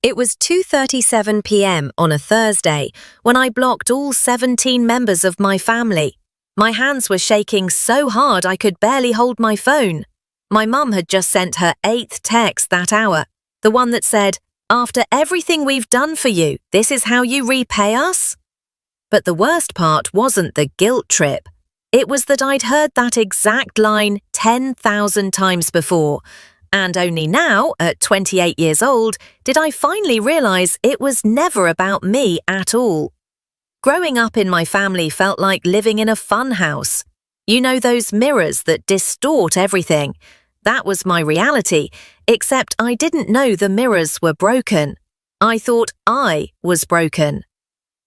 It was 2:37 p.m. on a Thursday when I blocked all 17 members of my family. My hands were shaking so hard I could barely hold my phone. My mum had just sent her 8th text that hour, the one that said, "After everything we've done for you, this is how you repay us?" But the worst part wasn't the guilt trip. It was that I'd heard that exact line 10,000 times before, and only now, at 28 years old, did I finally realise it was never about me at all. Growing up in my family felt like living in a fun house. You know, those mirrors that distort everything. That was my reality, except I didn't know the mirrors were broken. I thought I was broken.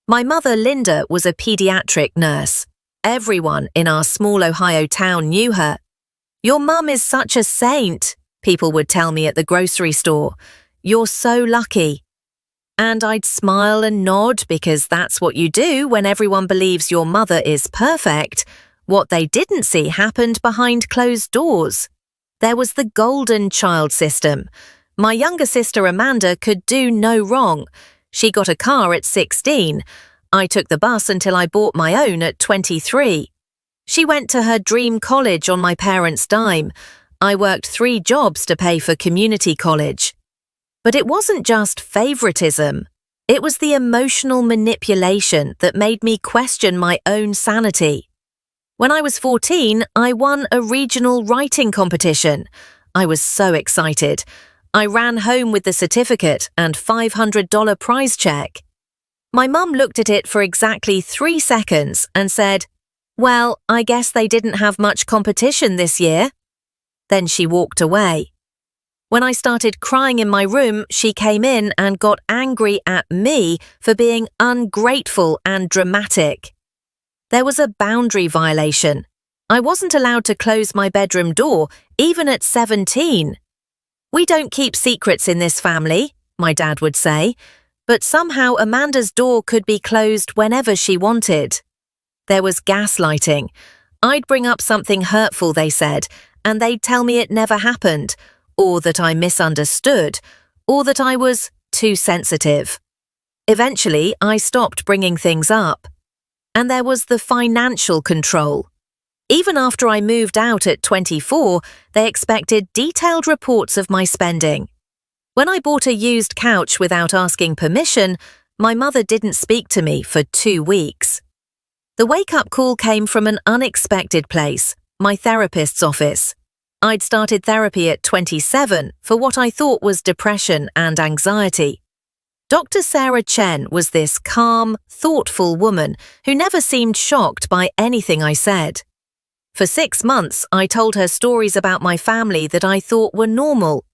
My mother, Linda, was a pediatric nurse. Everyone in our small Ohio town knew her. "Your mum is such a saint," people would tell me at the grocery store. "You're so lucky." And I'd smile and nod because that's what you do when everyone believes your mother is perfect. What they didn't see happened behind closed doors. There was the golden child system. My younger sister Amanda could do no wrong. She got a car at 16. I took the bus until I bought my own at 23. She went to her dream college on my parents' dime. I worked 3 jobs to pay for community college. But it wasn't just favoritism. It was the emotional manipulation that made me question my own sanity. When I was 14, I won a regional writing competition. I was so excited. I ran home with the certificate and $500 prize check. My mum looked at it for exactly 3 seconds and said, "Well, I guess they didn't have much competition this year." Then she walked away. When I started crying in my room, she came in and got angry at me for being ungrateful and dramatic. There was a boundary violation. I wasn't allowed to close my bedroom door, even at 17. "We don't keep secrets in this family," my dad would say, but somehow Amanda's door could be closed whenever she wanted. There was gaslighting. I'd bring up something hurtful, they said, and they'd tell me it never happened, or that I misunderstood, or that I was too sensitive. Eventually, I stopped bringing things up. And there was the financial control. Even after I moved out at 24, they expected detailed reports of my spending. When I bought a used couch without asking permission, my mother didn't speak to me for 2 weeks. The wake-up call came from an unexpected place, my therapist's office. I'd started therapy at 27 for what I thought was depression and anxiety. Dr. Sarah Chen was this calm, thoughtful woman who never seemed shocked by anything I said. For 6 months, I told her stories about my family that I thought were normal.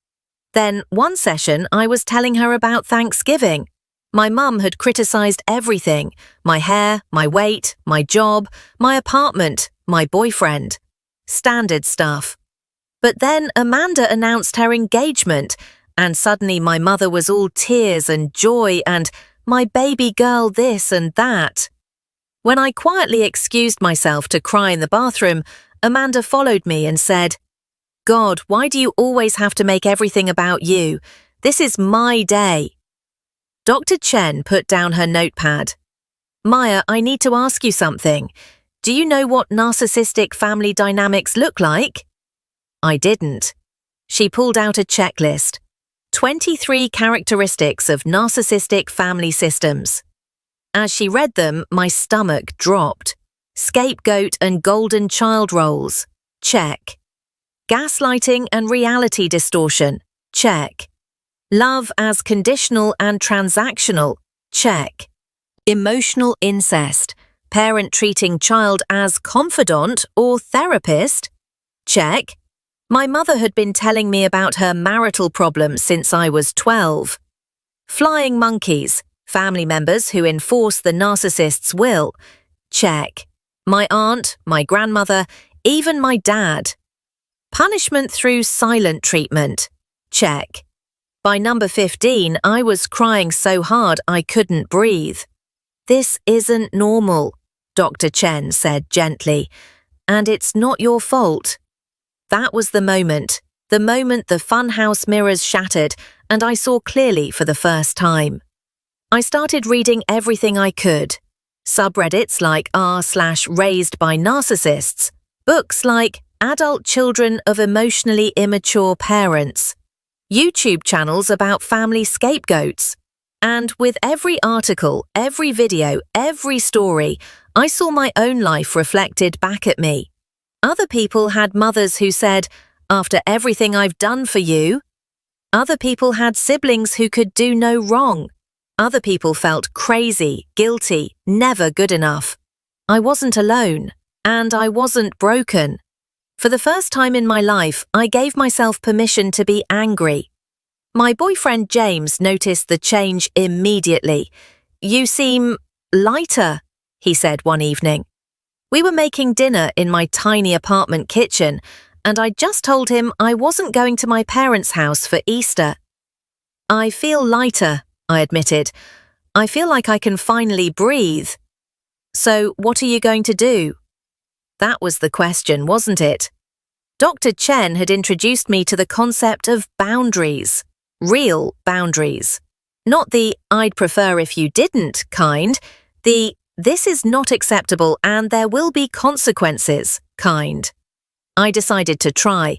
Then, one session, I was telling her about Thanksgiving. My mum had criticised everything: my hair, my weight, my job, my apartment, my boyfriend. Standard stuff. But then Amanda announced her engagement, and suddenly my mother was all tears and joy and "my baby girl this and that." When I quietly excused myself to cry in the bathroom, Amanda followed me and said, "God, why do you always have to make everything about you? This is my day." Dr. Chen put down her notepad. "Maya, I need to ask you something. Do you know what narcissistic family dynamics look like?" I didn't. She pulled out a checklist. 23 characteristics of narcissistic family systems. As she read them, my stomach dropped. Scapegoat and golden child roles. Check. Gaslighting and reality distortion. Check. Love as conditional and transactional. Check. Emotional incest. Parent treating child as confidant or therapist. Check. My mother had been telling me about her marital problems since I was 12. Flying monkeys. Family members who enforce the narcissist's will. Check. My aunt, my grandmother, even my dad. Punishment through silent treatment. Check. By number 15, I was crying so hard I couldn't breathe. "This isn't normal," Dr. Chen said gently, "and it's not your fault." That was the moment the funhouse mirrors shattered and I saw clearly for the first time. I started reading everything I could. Subreddits like r/raised by narcissists, books like Adult Children of Emotionally Immature Parents, YouTube channels about family scapegoats. And with every article, every video, every story, I saw my own life reflected back at me. Other people had mothers who said, "After everything I've done for you." Other people had siblings who could do no wrong. Other people felt crazy, guilty, never good enough. I wasn't alone, and I wasn't broken. For the first time in my life, I gave myself permission to be angry. My boyfriend James noticed the change immediately. "You seem lighter," he said one evening. We were making dinner in my tiny apartment kitchen, and I just told him I wasn't going to my parents' house for Easter. "I feel lighter," I admitted. "I feel like I can finally breathe." "So what are you going to do?" That was the question, wasn't it? Dr. Chen had introduced me to the concept of boundaries, real boundaries. Not the "I'd prefer if you didn't" kind, the "this is not acceptable and there will be consequences" kind. I decided to try.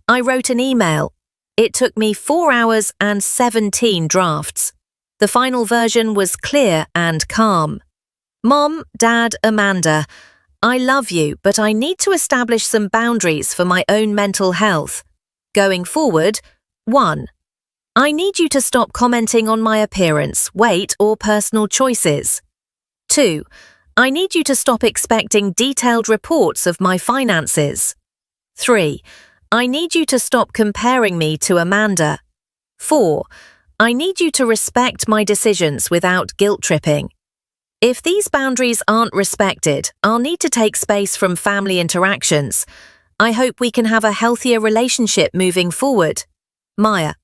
I wrote an email. It took me 4 hours and 17 drafts. The final version was clear and calm. "Mom, Dad, Amanda, I love you, but I need to establish some boundaries for my own mental health. Going forward, 1. I need you to stop commenting on my appearance, weight, or personal choices. 2. I need you to stop expecting detailed reports of my finances. 3. I need you to stop comparing me to Amanda. 4. I need you to respect my decisions without guilt-tripping. If these boundaries aren't respected, I'll need to take space from family interactions. I hope we can have a healthier relationship moving forward. Maya."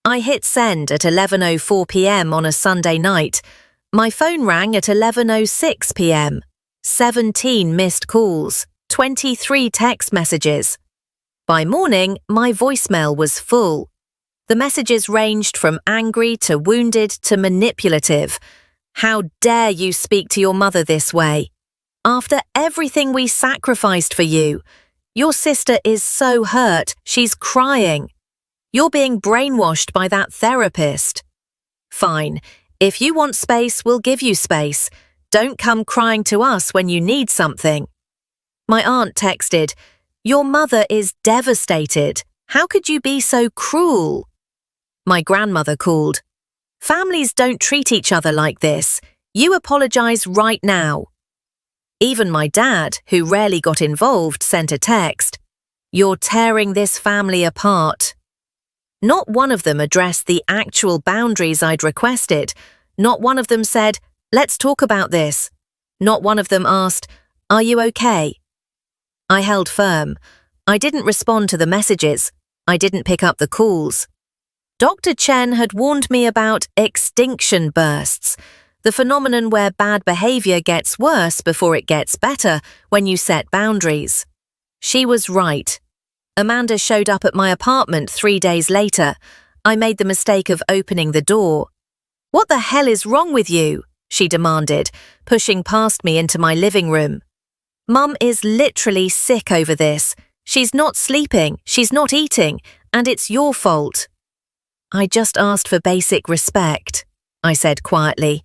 I hit send at 11:04 p.m. on a Sunday night. My phone rang at 11:06 p.m. 17 missed calls, 23 text messages. By morning, my voicemail was full. The messages ranged from angry to wounded to manipulative. "How dare you speak to your mother this way? After everything we sacrificed for you. Your sister is so hurt, she's crying. You're being brainwashed by that therapist. Fine, if you want space, we'll give you space. Don't come crying to us when you need something." My aunt texted, "Your mother is devastated. How could you be so cruel?" My grandmother called. "Families don't treat each other like this. You apologize right now." Even my dad, who rarely got involved, sent a text. "You're tearing this family apart." Not one of them addressed the actual boundaries I'd requested. Not one of them said, "Let's talk about this." Not one of them asked, "Are you okay?" I held firm. I didn't respond to the messages. I didn't pick up the calls. Dr. Chen had warned me about extinction bursts, the phenomenon where bad behavior gets worse before it gets better when you set boundaries. She was right. Amanda showed up at my apartment 3 days later. I made the mistake of opening the door. "What the hell is wrong with you?" she demanded, pushing past me into my living room. "Mum is literally sick over this. She's not sleeping, she's not eating, and it's your fault." "I just asked for basic respect," I said quietly.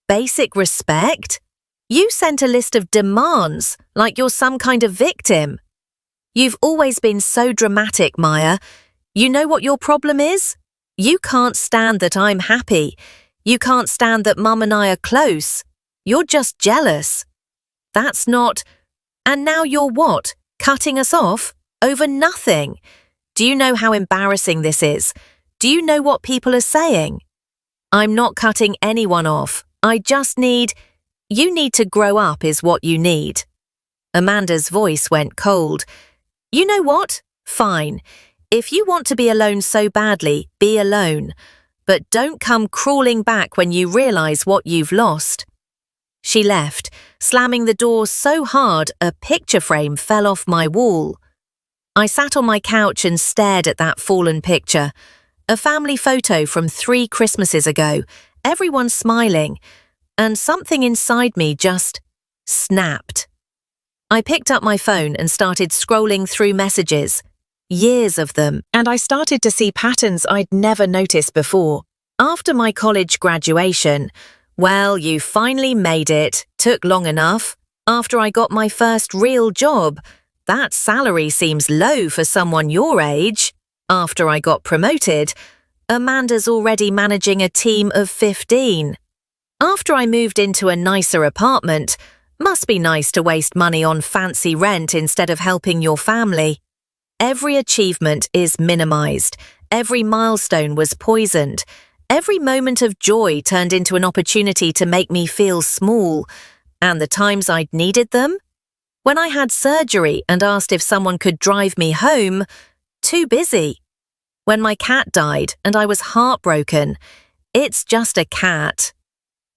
"Basic respect? You sent a list of demands, like you're some kind of victim. You've always been so dramatic, Maya. You know what your problem is? You can't stand that I'm happy. You can't stand that Mum and I are close. You're just jealous. That's not... And now you're what? Cutting us off? Over nothing? Do you know how embarrassing this is? Do you know what people are saying? I'm not cutting anyone off. I just need... You need to grow up is what you need." Amanda's voice went cold. "You know what? Fine. If you want to be alone so badly, be alone. But don't come crawling back when you realize what you've lost." She left, slamming the door so hard a picture frame fell off my wall. I sat on my couch and stared at that fallen picture. A family photo from 3 Christmases ago, everyone smiling, and something inside me just snapped. I picked up my phone and started scrolling through messages, years of them, and I started to see patterns I'd never noticed before. After my college graduation, well, you finally made it, took long enough. After I got my first real job, that salary seems low for someone your age. After I got promoted, Amanda's already managing a team of 15. After I moved into a nicer apartment, must be nice to waste money on fancy rent instead of helping your family. Every achievement is minimized. Every milestone was poisoned. Every moment of joy turned into an opportunity to make me feel small. And the times I'd needed them? When I had surgery and asked if someone could drive me home, too busy. When my cat died and I was heartbroken, it's just a cat.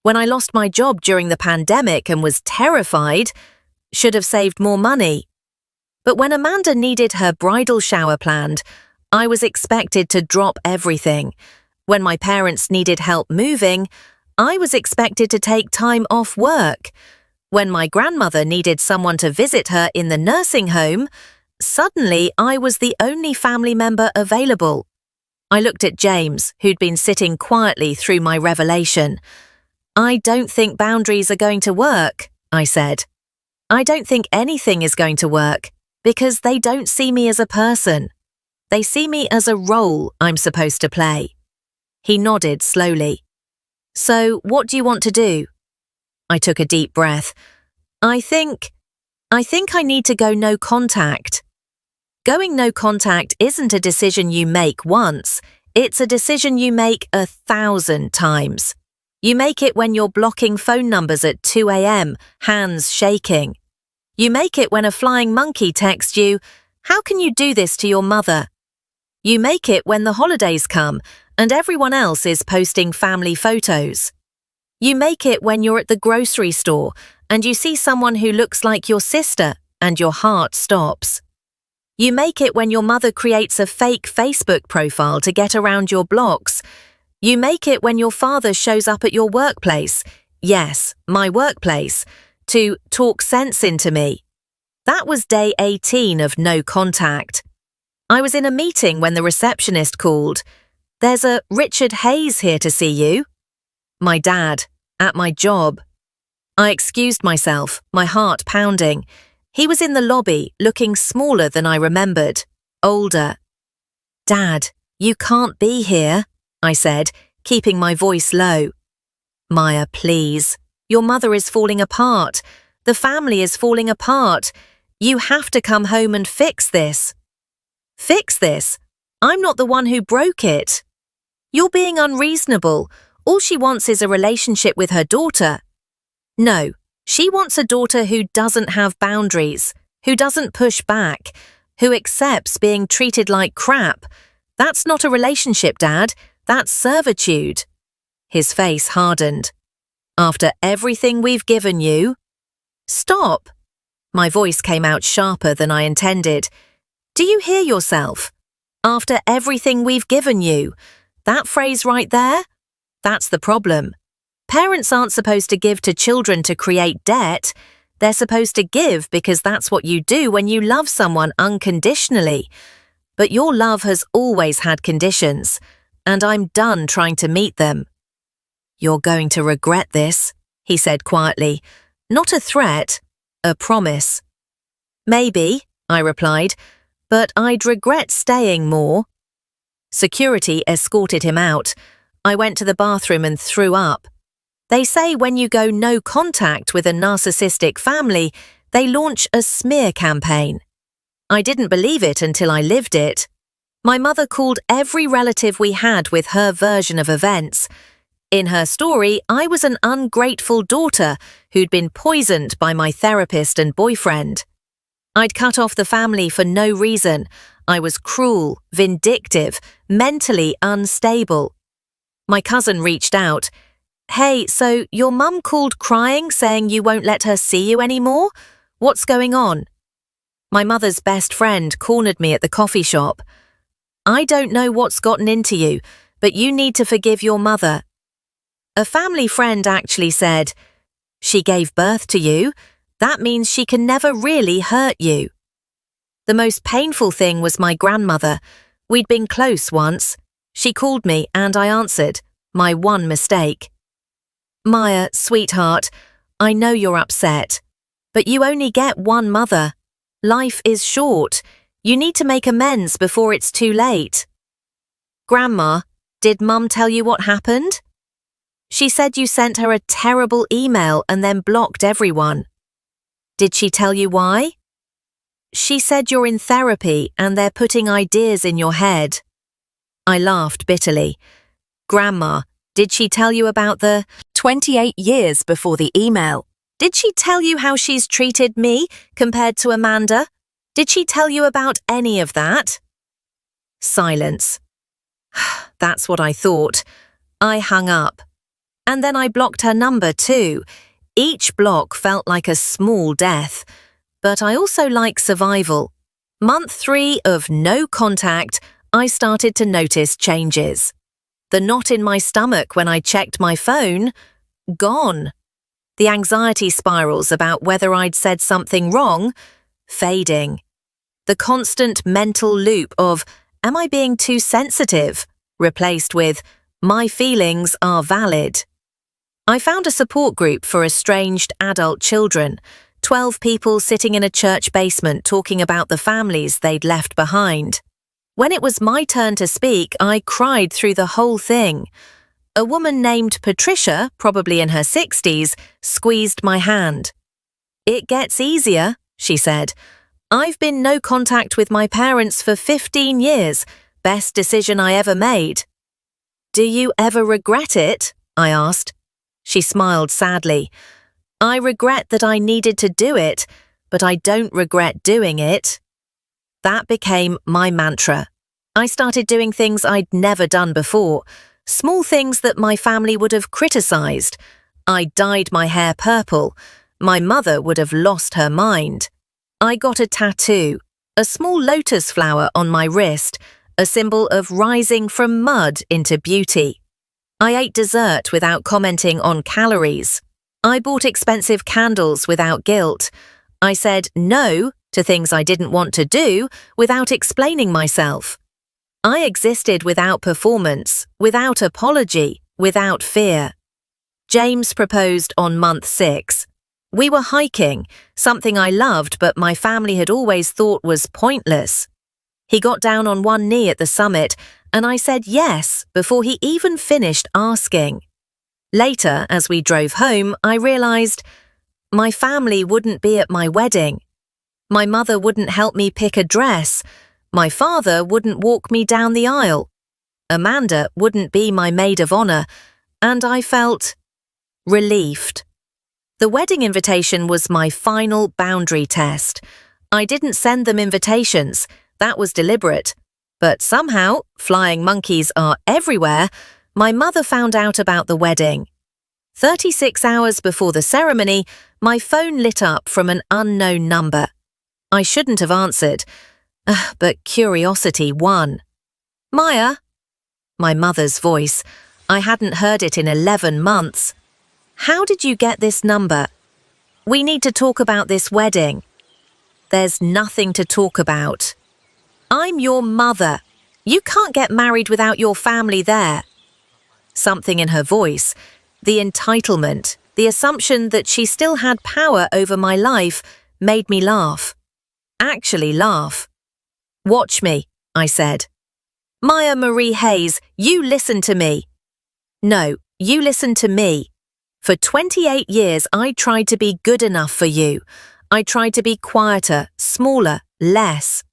When I lost my job during the pandemic and was terrified, should have saved more money. But when Amanda needed her bridal shower planned, I was expected to drop everything. When my parents needed help moving, I was expected to take time off work. When my grandmother needed someone to visit her in the nursing home, suddenly I was the only family member available. I looked at James, who'd been sitting quietly through my revelation. I don't think boundaries are going to work, I said. I don't think anything is going to work, because they don't see me as a person. They see me as a role I'm supposed to play. He nodded slowly. So, what do you want to do? I took a deep breath. I think I need to go no contact. Going no contact isn't a decision you make once. It's a decision you make 1,000 times. You make it when you're blocking phone numbers at 2 a.m., hands shaking. You make it when a flying monkey texts you, "How can you do this to your mother?" You make it when the holidays come and everyone else is posting family photos. You make it when you're at the grocery store and you see someone who looks like your sister and your heart stops. You make it when your mother creates a fake Facebook profile to get around your blocks. You make it when your father shows up at your workplace, yes, my workplace, to talk sense into me. That was day 18 of no contact. I was in a meeting when the receptionist called. "There's a Richard Hayes here to see you." My dad, at my job. I excused myself, my heart pounding. He was in the lobby, looking smaller than I remembered, older. "Dad, you can't be here," I said, keeping my voice low. "Maya, please. Your mother is falling apart. The family is falling apart. You have to come home and fix this." "Fix this? I'm not the one who broke it." "You're being unreasonable. All she wants is a relationship with her daughter." "No, she wants a daughter who doesn't have boundaries, who doesn't push back, who accepts being treated like crap. That's not a relationship, Dad. That's servitude." His face hardened. "After everything we've given you—" "Stop!" My voice came out sharper than I intended. "Do you hear yourself? After everything we've given you. That phrase right there? That's the problem. Parents aren't supposed to give to children to create debt. They're supposed to give because that's what you do when you love someone unconditionally. But your love has always had conditions, and I'm done trying to meet them." "You're going to regret this," he said quietly. Not a threat, a promise. "Maybe," I replied, "but I'd regret staying more." Security escorted him out. I went to the bathroom and threw up. They say when you go no contact with a narcissistic family, they launch a smear campaign. I didn't believe it until I lived it. My mother called every relative we had with her version of events. In her story, I was an ungrateful daughter who'd been poisoned by my therapist and boyfriend. I'd cut off the family for no reason. I was cruel, vindictive, mentally unstable. My cousin reached out. "Hey, so your mum called crying saying you won't let her see you anymore? What's going on?" My mother's best friend cornered me at the coffee shop. I don't know what's gotten into you, but you need to forgive your mother. A family friend actually said, she gave birth to you. That means she can never really hurt you. The most painful thing was my grandmother. We'd been close once. She called me and I answered, my one mistake. Maya, sweetheart, I know you're upset, but you only get one mother. Life is short. You need to make amends before it's too late. Grandma, did Mum tell you what happened? She said you sent her a terrible email and then blocked everyone. Did she tell you why? She said you're in therapy and they're putting ideas in your head. I laughed bitterly. Grandma, did she tell you about the 28 years before the email? Did she tell you how she's treated me compared to Amanda? Did she tell you about any of that? Silence. That's what I thought. I hung up. And then I blocked her number too. Each block felt like a small death. But I also like survival. Month 3 of no contact, I started to notice changes. The knot in my stomach when I checked my phone, gone. The anxiety spirals about whether I'd said something wrong, fading. The constant mental loop of, am I being too sensitive? Replaced with, my feelings are valid. I found a support group for estranged adult children, 12 people sitting in a church basement talking about the families they'd left behind. When it was my turn to speak, I cried through the whole thing. A woman named Patricia, probably in her 60s, squeezed my hand. It gets easier, she said. I've been no contact with my parents for 15 years. Best decision I ever made. Do you ever regret it? I asked. She smiled sadly. I regret that I needed to do it, but I don't regret doing it. That became my mantra. I started doing things I'd never done before, small things that my family would have criticized. I dyed my hair purple. My mother would have lost her mind. I got a tattoo, a small lotus flower on my wrist, a symbol of rising from mud into beauty. I ate dessert without commenting on calories. I bought expensive candles without guilt. I said no to things I didn't want to do without explaining myself. I existed without performance, without apology, without fear. James proposed on month 6. We were hiking, something I loved but my family had always thought was pointless. He got down on one knee at the summit and I said yes before he even finished asking. Later, as we drove home, I realized my family wouldn't be at my wedding. My mother wouldn't help me pick a dress. My father wouldn't walk me down the aisle. Amanda wouldn't be my maid of honor, and I felt relieved. The wedding invitation was my final boundary test. I didn't send them invitations. That was deliberate. But somehow, flying monkeys are everywhere, my mother found out about the wedding. 36 hours before the ceremony, my phone lit up from an unknown number. I shouldn't have answered, but curiosity won. Maya? My mother's voice. I hadn't heard it in 11 months. How did you get this number? We need to talk about this wedding. There's nothing to talk about. I'm your mother. You can't get married without your family there. Something in her voice, the entitlement, the assumption that she still had power over my life, made me laugh. Actually laugh. Watch me, I said. Maya Marie Hayes, you listen to me. No, you listen to me. For 28 years, I tried to be good enough for you. I tried to be quieter, smaller, less.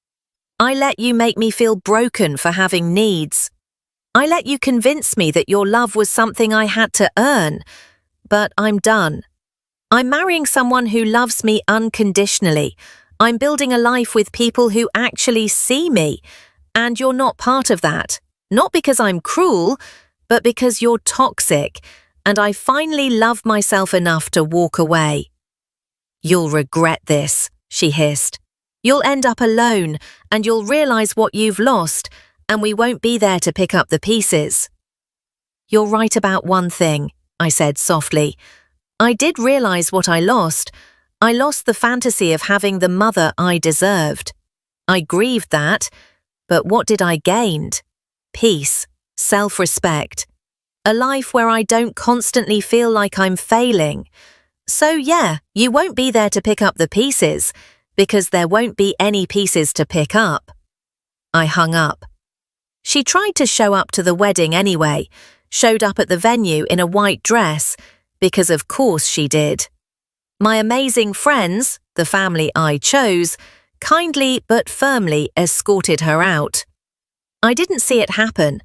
I let you make me feel broken for having needs. I let you convince me that your love was something I had to earn. But I'm done. I'm marrying someone who loves me unconditionally. I'm building a life with people who actually see me. And you're not part of that. Not because I'm cruel, but because you're toxic. And I finally love myself enough to walk away. You'll regret this, she hissed. You'll end up alone, and you'll realize what you've lost, and we won't be there to pick up the pieces. You're right about one thing, I said softly. I did realize what I lost. I lost the fantasy of having the mother I deserved. I grieved that, but what did I gain? Peace, self-respect, a life where I don't constantly feel like I'm failing. So yeah, you won't be there to pick up the pieces, because there won't be any pieces to pick up. I hung up. She tried to show up to the wedding anyway, showed up at the venue in a white dress, because of course she did. My amazing friends, the family I chose, kindly but firmly escorted her out. I didn't see it happen.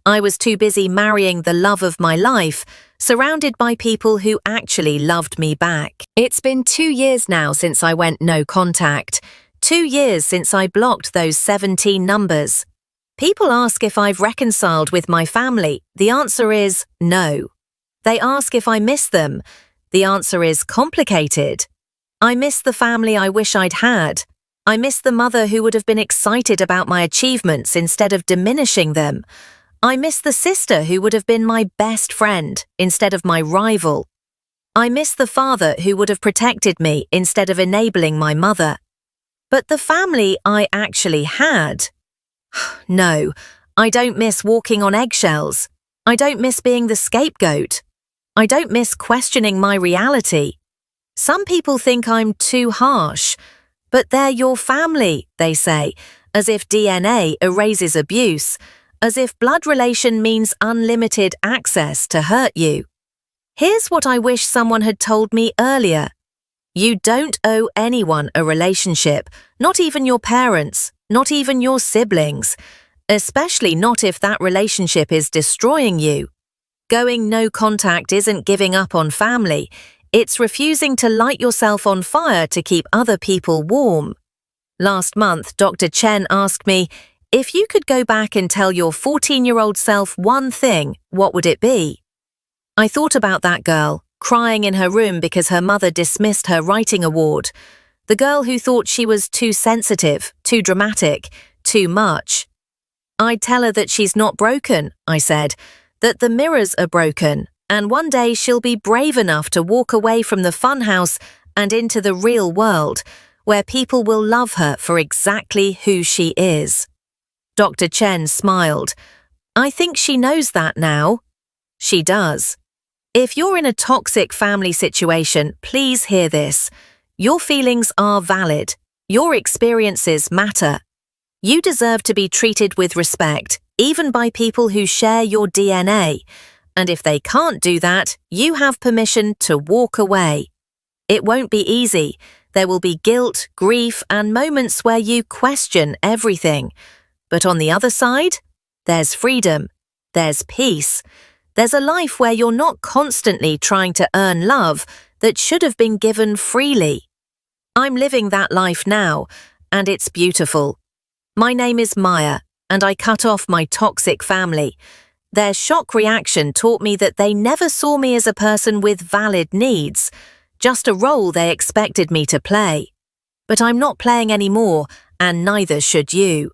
I was too busy marrying the love of my life, surrounded by people who actually loved me back. It's been 2 years now since I went no contact. 2 years since I blocked those 17 numbers. People ask if I've reconciled with my family. The answer is no. They ask if I miss them. The answer is complicated. I miss the family I wish I'd had. I miss the mother who would have been excited about my achievements instead of diminishing them. I miss the sister who would have been my best friend instead of my rival. I miss the father who would have protected me instead of enabling my mother. But the family I actually had? No, I don't miss walking on eggshells. I don't miss being the scapegoat. I don't miss questioning my reality. Some people think I'm too harsh. But they're your family, they say, as if DNA erases abuse, as if blood relation means unlimited access to hurt you. Here's what I wish someone had told me earlier. You don't owe anyone a relationship, not even your parents, not even your siblings, especially not if that relationship is destroying you. Going no contact isn't giving up on family. It's refusing to light yourself on fire to keep other people warm. Last month, Dr. Chen asked me, if you could go back and tell your 14-year-old self one thing, what would it be? I thought about that girl, crying in her room because her mother dismissed her writing award. The girl who thought she was too sensitive, too dramatic, too much. I'd tell her that she's not broken, I said, that the mirrors are broken. And one day she'll be brave enough to walk away from the funhouse and into the real world, where people will love her for exactly who she is. Dr. Chen smiled. I think she knows that now. She does. If you're in a toxic family situation, please hear this. Your feelings are valid. Your experiences matter. You deserve to be treated with respect, even by people who share your DNA. And if they can't do that, you have permission to walk away. It won't be easy. There will be guilt, grief, and moments where you question everything. But on the other side, there's freedom. There's peace. There's a life where you're not constantly trying to earn love that should have been given freely. I'm living that life now, and it's beautiful. My name is Maya, and I cut off my toxic family. Their shock reaction taught me that they never saw me as a person with valid needs, just a role they expected me to play. But I'm not playing anymore, and neither should you.